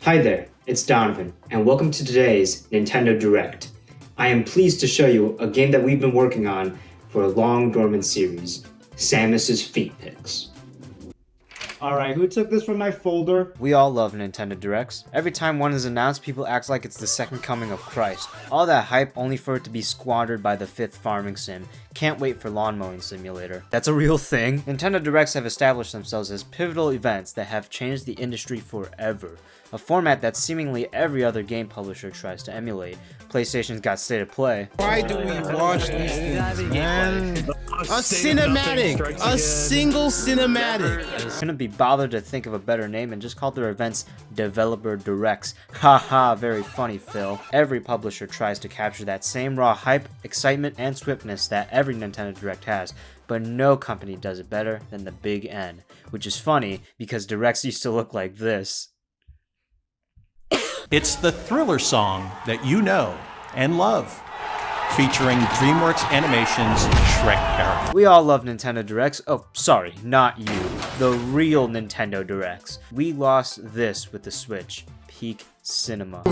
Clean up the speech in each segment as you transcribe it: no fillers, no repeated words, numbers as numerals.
Hi there, it's Donovan, and welcome to today's Nintendo Direct. I am pleased to show you a game that we've been working on for a long dormant series, Samus's Feet Pics. Alright, who took this from my folder? We all love Nintendo Directs. Every time one is announced, people act like it's the second coming of Christ. All that hype only for it to be squandered by the 5th farming sim. Can't wait for Lawn Mowing Simulator. That's a real thing. Nintendo Directs have established themselves as pivotal events that have changed the industry forever. A format that seemingly every other game publisher tries to emulate. PlayStation's got State of Play. Why do we watch these things, man? A cinematic! A single cinematic! Couldn't be bothered to think of a better name and just called their events Developer Directs. Haha, very funny, Phil. Every publisher tries to capture that same raw hype, excitement, and swiftness that every Nintendo Direct has, but no company does it better than the Big N. Which is funny, because Directs used to look like this. It's the Thriller song that you know and love, featuring DreamWorks Animation's Shrek character. We all love Nintendo Directs. Oh, sorry, not you. The real Nintendo Directs. We lost this with the Switch. Peak cinema.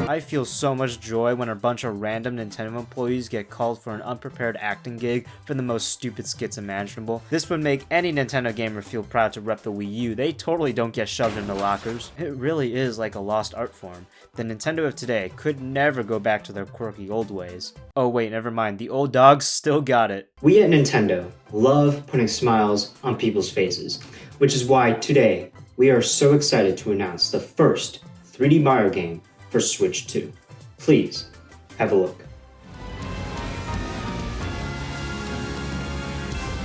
I feel so much joy when a bunch of random Nintendo employees get called for an unprepared acting gig for the most stupid skits imaginable. This would make any Nintendo gamer feel proud to rep the Wii U. They totally don't get shoved into lockers. It really is like a lost art form. The Nintendo of today could never go back to their quirky old ways. Oh wait, never mind. The old dogs still got it. We at Nintendo love putting smiles on people's faces, which is why today we are so excited to announce the first 3D Mario game for Switch 2. Please, have a look.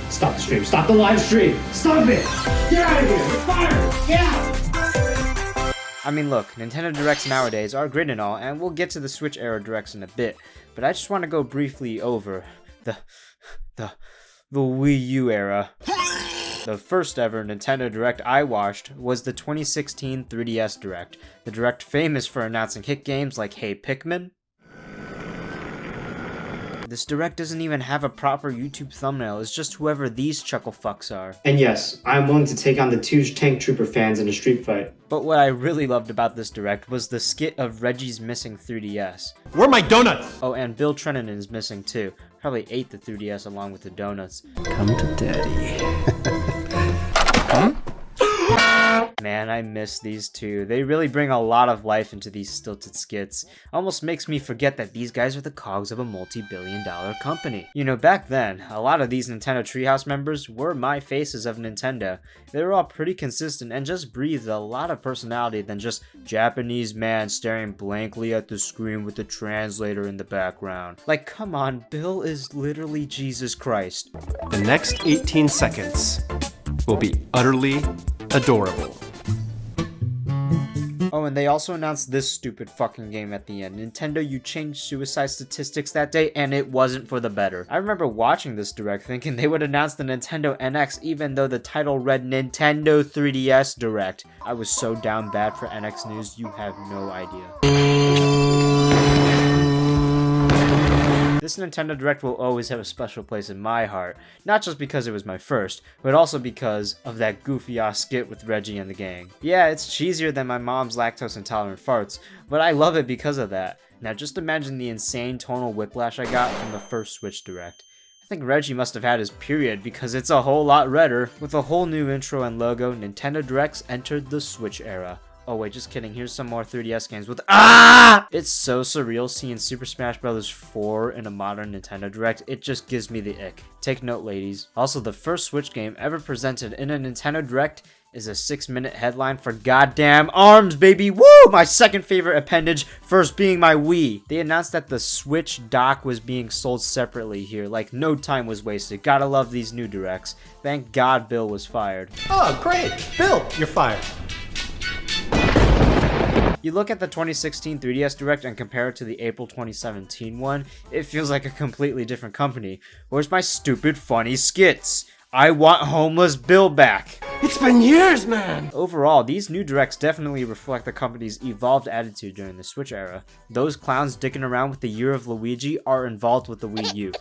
Stop the stream, stop the live stream! Stop it! Get out of here! We're fired! Get out! I mean look, Nintendo Directs nowadays are great and all, and we'll get to the Switch era Directs in a bit, but I just want to go briefly over the Wii U era. The first ever Nintendo Direct I watched was the 2016 3DS Direct, the Direct famous for announcing hit games like Hey Pikmin. This Direct doesn't even have a proper YouTube thumbnail, it's just whoever these chuckle fucks are. And yes, I'm willing to take on the two Tank Trooper fans in a street fight. But what I really loved about this Direct was the skit of Reggie's missing 3DS. Where are my donuts? Oh, and Bill Trennan is missing too. Probably ate the 3DS along with the donuts. Come to daddy. Man, I miss these two. They really bring a lot of life into these stilted skits. Almost makes me forget that these guys are the cogs of a multi-billion-dollar company. You know, back then, a lot of these Nintendo Treehouse members were my faces of Nintendo. They were all pretty consistent and just breathed a lot of personality than just Japanese man staring blankly at the screen with the translator in the background. Like, come on, Bill is literally Jesus Christ. The next 18 seconds will be utterly adorable. Oh, and they also announced this stupid fucking game at the end. Nintendo, you changed suicide statistics that day, and it wasn't for the better. I remember watching this Direct thinking they would announce the Nintendo NX even though the title read Nintendo 3DS Direct. I was so down bad for NX news, you have no idea. This Nintendo Direct will always have a special place in my heart, not just because it was my first, but also because of that goofy-ass skit with Reggie and the gang. Yeah, it's cheesier than my mom's lactose-intolerant farts, but I love it because of that. Now just imagine the insane tonal whiplash I got from the first Switch Direct. I think Reggie must have had his period because it's a whole lot redder. With a whole new intro and logo, Nintendo Directs entered the Switch era. Oh wait, just kidding, here's some more 3DS games with It's so surreal seeing Super Smash Bros. 4 in a modern Nintendo Direct, it just gives me the ick. Take note, ladies. Also, the first Switch game ever presented in a Nintendo Direct is a 6-minute headline for goddamn ARMS, baby! Woo! My second favorite appendage, first being my Wii. They announced that the Switch dock was being sold separately here, like no time was wasted. Gotta love these new Directs. Thank God Bill was fired. Oh, great. Bill, you're fired. You look at the 2016 3DS Direct and compare it to the April 2017 one, it feels like a completely different company. Where's my stupid funny skits? I want homeless Bill back! It's been years, man! Overall, these new Directs definitely reflect the company's evolved attitude during the Switch era. Those clowns dicking around with the Year of Luigi are involved with the Wii U.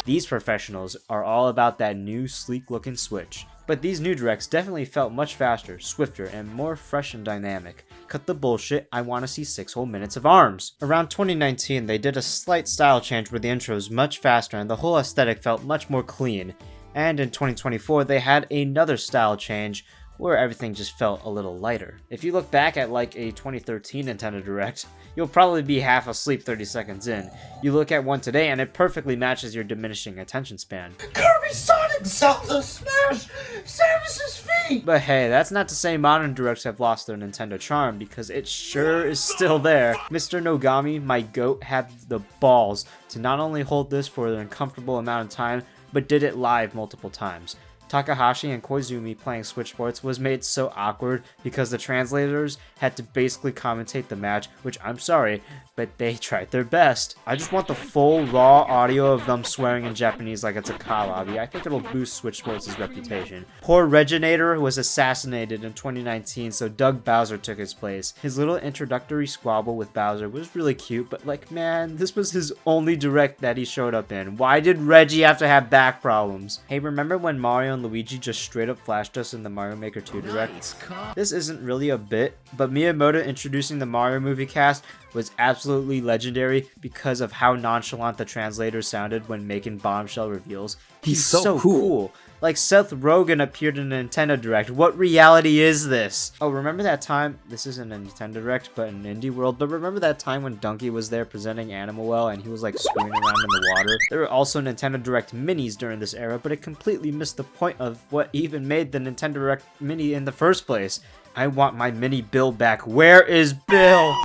These professionals are all about that new sleek looking Switch. But these new directs definitely felt much faster, swifter, and more fresh and dynamic. Cut the bullshit, I want to see 6 whole minutes of arms. Around 2019, they did a slight style change where the intro was much faster and the whole aesthetic felt much more clean. And in 2024, they had another style change where everything just felt a little lighter. If you look back at like a 2013 Nintendo Direct, you'll probably be half asleep 30 seconds in. You look at one today and it perfectly matches your diminishing attention span. Kirby Sonic Zelda Smash Samus's feet! But hey, that's not to say modern directs have lost their Nintendo charm, because it sure is still there. Mr. Nogami, my goat, had the balls to not only hold this for an uncomfortable amount of time, but did it live multiple times. Takahashi and Koizumi playing Switch Sports was made so awkward because the translators had to basically commentate the match, which I'm sorry, but they tried their best. I just want the full raw audio of them swearing in Japanese like it's a car lobby. I think it'll boost Switch Sports' reputation. Poor Reginator was assassinated in 2019, so Doug Bowser took his place. His little introductory squabble with Bowser was really cute, but like, man, this was his only direct that he showed up in. Why did Reggie have to have back problems? Hey, remember when Mario and Luigi just straight up flashed us in the Mario Maker 2 Direct? This isn't really a bit, but Miyamoto introducing the Mario movie cast was absolutely legendary because of how nonchalant the translators sounded when making bombshell reveals. He's so cool. Like Seth Rogen appeared in a Nintendo Direct. What reality is this? Oh, remember that time? This isn't a Nintendo Direct, but an indie world. But remember that time when Donkey was there presenting Animal Well and he was like swimming around in the water? There were also Nintendo Direct minis during this era, but it completely missed the point of what even made the Nintendo Direct mini in the first place. I want my mini Bill back. Where is Bill?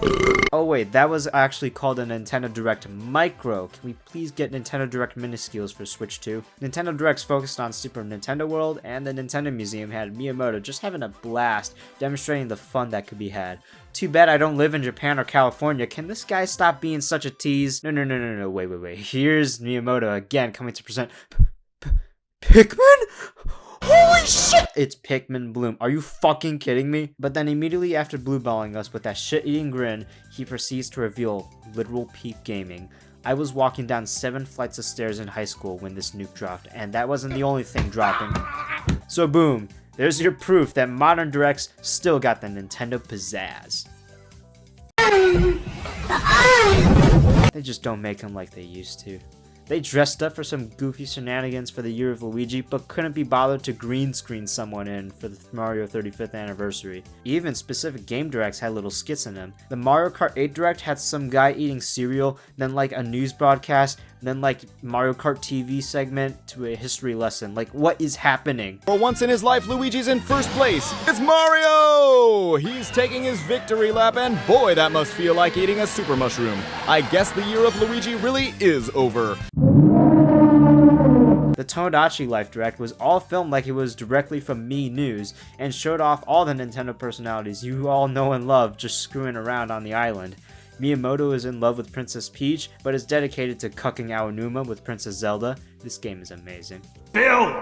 Oh wait, that was actually called a Nintendo Direct Micro. Can we please get Nintendo Direct minuscules for Switch 2? Nintendo Directs focused on Super Nintendo World, and the Nintendo Museum had Miyamoto just having a blast, demonstrating the fun that could be had. Too bad I don't live in Japan or California. Can this guy stop being such a tease? No, wait. Here's Miyamoto again coming to present Pikmin? Holy shit! It's Pikmin Bloom. Are you fucking kidding me? But then immediately after blueballing us with that shit-eating grin, he proceeds to reveal literal peak gaming. I was walking down 7 flights of stairs in high school when this nuke dropped, and that wasn't the only thing dropping. So boom, there's your proof that modern directs still got the Nintendo pizzazz. They just don't make them like they used to. They dressed up for some goofy shenanigans for the Year of Luigi, but couldn't be bothered to green screen someone in for the Mario 35th anniversary. Even specific game directs had little skits in them. The Mario Kart 8 direct had some guy eating cereal, then like a news broadcast, then like Mario Kart TV segment to a history lesson. Like, what is happening? For once in his life, Luigi's in first place. It's Mario! He's taking his victory lap, and boy, that must feel like eating a super mushroom. I guess the Year of Luigi really is over. The Tomodachi Life Direct was all filmed like it was directly from Me News, and showed off all the Nintendo personalities you all know and love just screwing around on the island. Miyamoto is in love with Princess Peach, but is dedicated to cucking Aonuma with Princess Zelda. This game is amazing. Bill!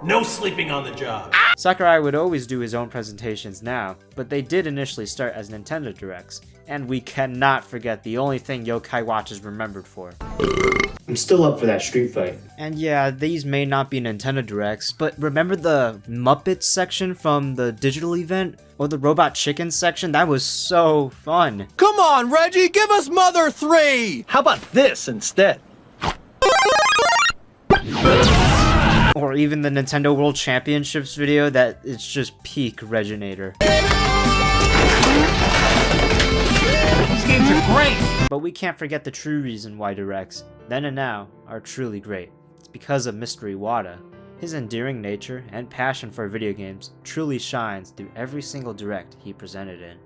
No sleeping on the job. Sakurai would always do his own presentations now, but they did initially start as Nintendo Directs. And we cannot forget the only thing Yokai Watch is remembered for. I'm still up for that street fight. And yeah, these may not be Nintendo Directs, but remember the Muppets section from the digital event? Or the Robot Chicken section? That was so fun. Come on, Reggie, give us Mother 3! How about this instead? Or even the Nintendo World Championships video that it's just peak Reginator. These games are great! But we can't forget the true reason why Directs, then and now, are truly great. It's because of Mr. Iwata. His endearing nature and passion for video games truly shines through every single Direct he presented in.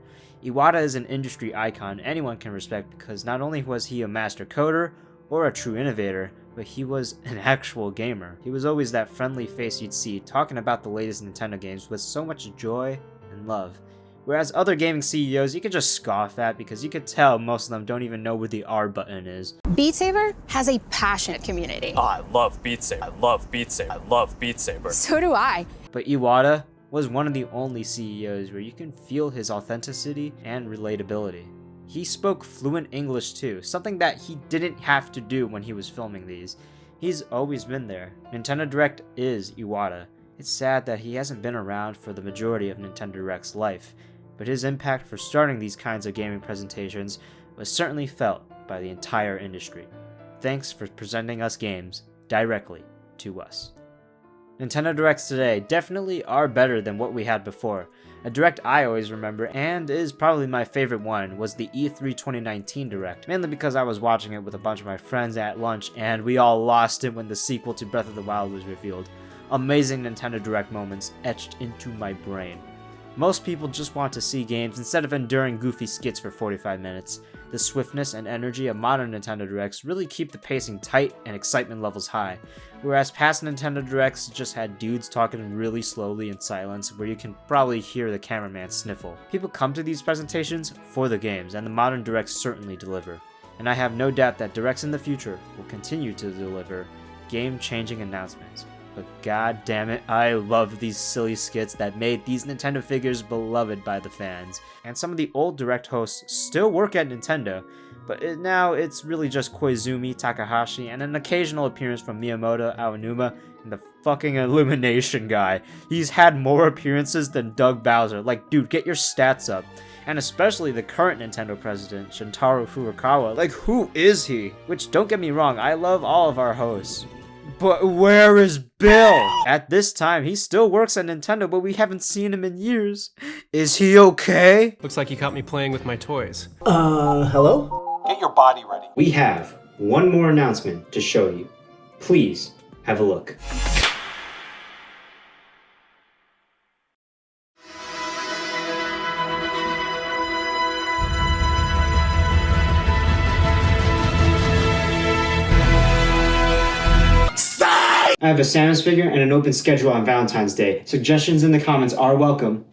Iwata is an industry icon anyone can respect because not only was he a master coder or a true innovator, but he was an actual gamer. He was always that friendly face you'd see talking about the latest Nintendo games with so much joy and love. Whereas other gaming CEOs you could just scoff at because you could tell most of them don't even know where the R button is. Beat Saber has a passionate community. Oh, I love Beat Saber. I love Beat Saber. I love Beat Saber. So do I. But Iwata was one of the only CEOs where you can feel his authenticity and relatability. He spoke fluent English too, something that he didn't have to do when he was filming these. He's always been there. Nintendo Direct is Iwata. It's sad that he hasn't been around for the majority of Nintendo Direct's life, but his impact for starting these kinds of gaming presentations was certainly felt by the entire industry. Thanks for presenting us games directly to us. Nintendo Directs today definitely are better than what we had before. A Direct I always remember, and is probably my favorite one, was the E3 2019 Direct, mainly because I was watching it with a bunch of my friends at lunch, and we all lost it when the sequel to Breath of the Wild was revealed. Amazing Nintendo Direct moments etched into my brain. Most people just want to see games instead of enduring goofy skits for 45 minutes. The swiftness and energy of modern Nintendo Directs really keep the pacing tight and excitement levels high, whereas past Nintendo Directs just had dudes talking really slowly in silence where you can probably hear the cameraman sniffle. People come to these presentations for the games, and the modern Directs certainly deliver. And I have no doubt that Directs in the future will continue to deliver game-changing announcements. But god damn it, I love these silly skits that made these Nintendo figures beloved by the fans. And some of the old Direct hosts still work at Nintendo, but now it's really just Koizumi, Takahashi, and an occasional appearance from Miyamoto, Aonuma, and the fucking Illumination guy. He's had more appearances than Doug Bowser. Like, dude, get your stats up. And especially the current Nintendo president, Shintaro Furukawa. Like, who is he? Which, don't get me wrong, I love all of our hosts. But where is Bill? At this time, he still works at Nintendo, but we haven't seen him in years. Is he okay? Looks like you caught me playing with my toys. Hello? Get your body ready. We have one more announcement to show you. Please have a look. I have a Samus figure and an open schedule on Valentine's Day. Suggestions in the comments are welcome.